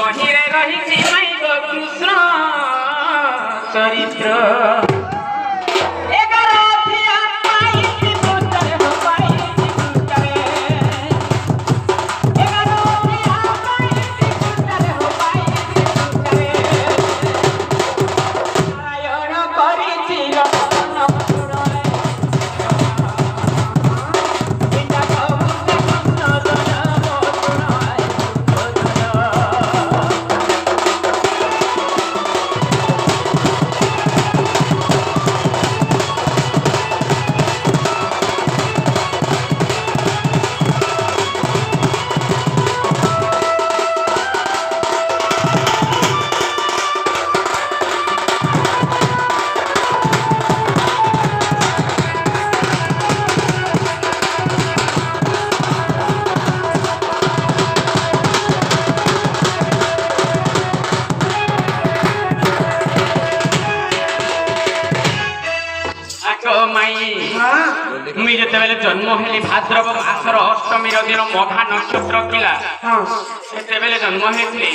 বহিরে রহিছি mic Krishna চরিত্র मुई जेतेबेले जन्म हेली भाद्रव मासर अष्टमी दिन मघा नक्षत्र थिला सेतेबेले जन्म हेली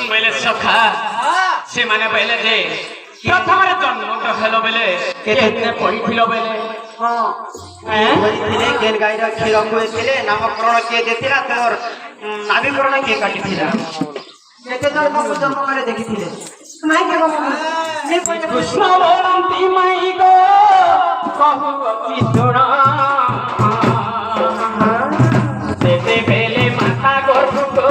बेले सखा से माने बेले जे प्रथम जन्म तो हेलो बेले केते पढिथिलो बेले धरिथिले गेल गाईर क्षीर खुएथिले नामकरण के देथिला तोर नामकरण के काटिथिला केते जन्म करे देखिथिले माई के कृष्ण बोलंती माई गो कहू कृष्ण सेते बेले माता गर्भ को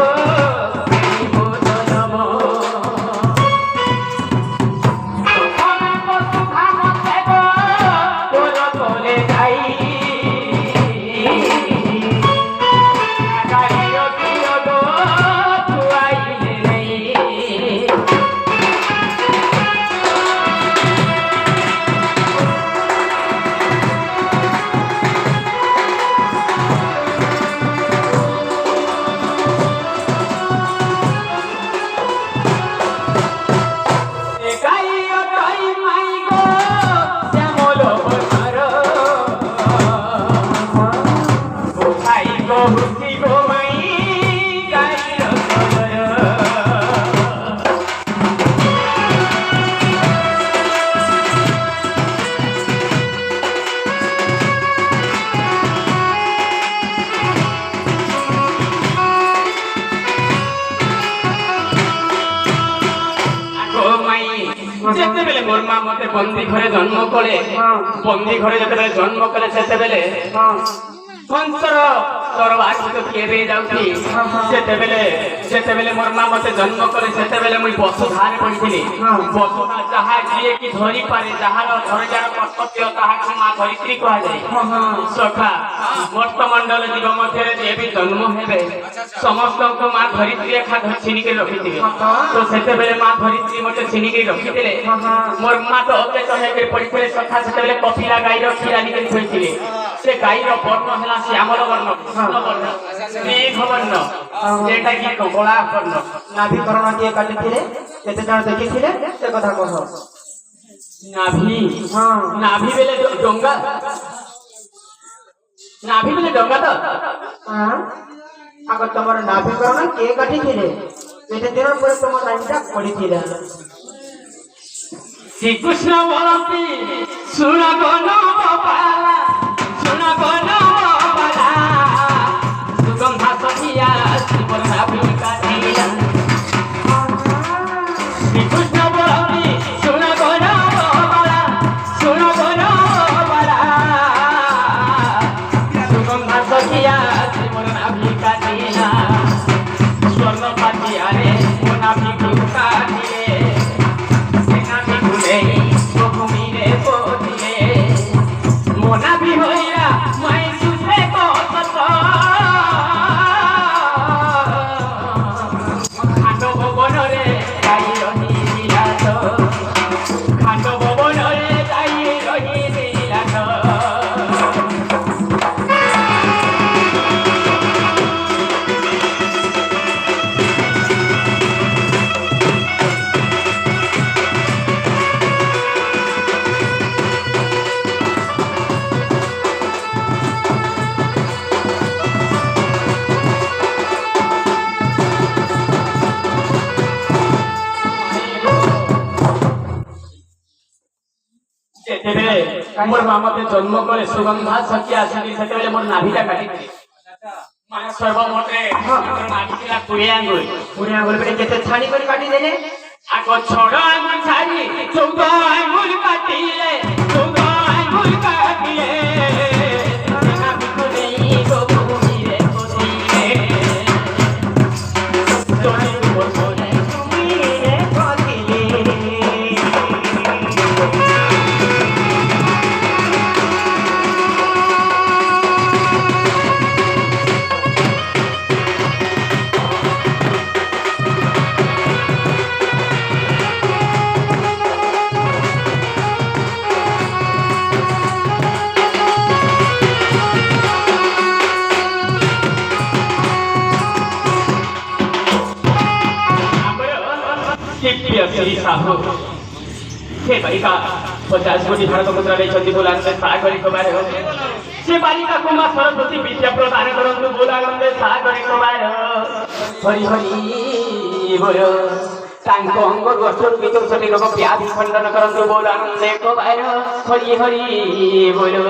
যেতেবেলে মোর মা মতে বন্দি ঘরে জন্ম করে বন্দি ঘরে যেতেবেলে জন্ম করে সেতেবেলে কংসর দরবার ভিতর কেবে যাউছি যেতেবেলে মোর মা মতে জন্ম করে সেতেবেলে মুই বসুধারে পড়িছিলি বসুধা যাহা যিয়ে কি ধরি পারে যাহার ধৈর্যর কর্তব্য তাহাকে মা ধরিত্রী কুয়া যায় সখা মর্তমণ্ডল জীব মধ্যে দেবী জন্ম হেবে সমস্তଙ୍କୁ মা ধরিত্রী একা ছিনিকি রখিথিবে তো সেতেবেলে মা ধরিত্রী মতে ছিনিকি রখিଥିଲେ মোর মা তো অচেত হেবে পড়িଥିଲେ সখা সেতেবেলে কপিলা গাଈର କ୍ଷୀର ଆଣିକି ଥୋଇଥିଲେ ସେ ଗାଈର ବର୍ଣ୍ଣ ହେଲା ଶ୍ୟାମଳ ବର୍ଣ୍ଣ କୃଷ୍ଣ ବର୍ଣ୍ଣ ମେଘ ବର୍ଣ୍ଣ যেটা কি কলা বর্ণ নাভিকরণ দিয়ে কাটিଥିଲେ কেতে জଣ ଦେଖିଥିଲେ ସେ କଥା কহ নাভি বেলে ডঙ্গা নাভি বেলে ডঙ্গা তো আগ তোমার নাভিকরণ কে কাটিଥିଲେ কেতে দিন পরে তোমার নামটা পড়িছিল শ্রীকৃষ্ণ বলতি শুণ গণ বালা শুণ গণ বালা সুগন্ধা সখিয়া জীবন নাভি কাটিলা শ্রীকৃষ্ণ বলতি শুণ গণ বালা শুণ গণ বালা সুগন্ধা সখিয়া জীবন নাভি কাটিলা স্বর্ণ পাতিয়ারে নাভি কাটিলে নাভি খুলে ভূমিরে পড়িলে মোনা ভি হইয়া মাই সুসে কত খান্ড ভবনরে যাই রহি বিলাস খান্ড ভবনরে যাই রহি বিলাস ଯେତେବେଳେ ମୋର ମା ମତେ ଜନ୍ମ କଲେ ସୁଗନ୍ଧା ସଖୀ ଆସିଲି ସେତେବେଳେ ମୋର ନାଭିଟା କାଟିଥିଲି ମାନେ ସର୍ବମୋଟରେ ନାଭି ଥିଲା 20 ଆଙ୍ଗୁଳି ପୁଣି ଆଙ୍ଗୁଳି ପଟେ କେତେ ଛାଣି କରି କାଟି ଦେଲେ ଆଗ 6 ଆଙ୍ଗୁଳି ଛାଡ଼ି 14 ଆଙ୍ଗୁଳି କାଟିଲେ 14 ଆଙ୍ଗୁଳି କାଟିଲେ ନାଭିକୁ ନେଇ ଗୋଭୂମିରେ ପୋତିଲେ ଜଣିକୁ ବର୍ଷରେ ଭୂମିରେ ପୋତିଲେ। श्री साहू से बालिका 50 कोटी भारत मुद्रा नहीं बोलांदे सागरी कुमार से बालिका को मां सरस्वती विद्या प्रदान करंतु बोलांदे सागरी कुमार हरि हरि बोलो तांको अंग गोष्ठर वितुर सटी लोक व्याधि खंडन करंतु बोलांदे कुमार हरि हरि बोलो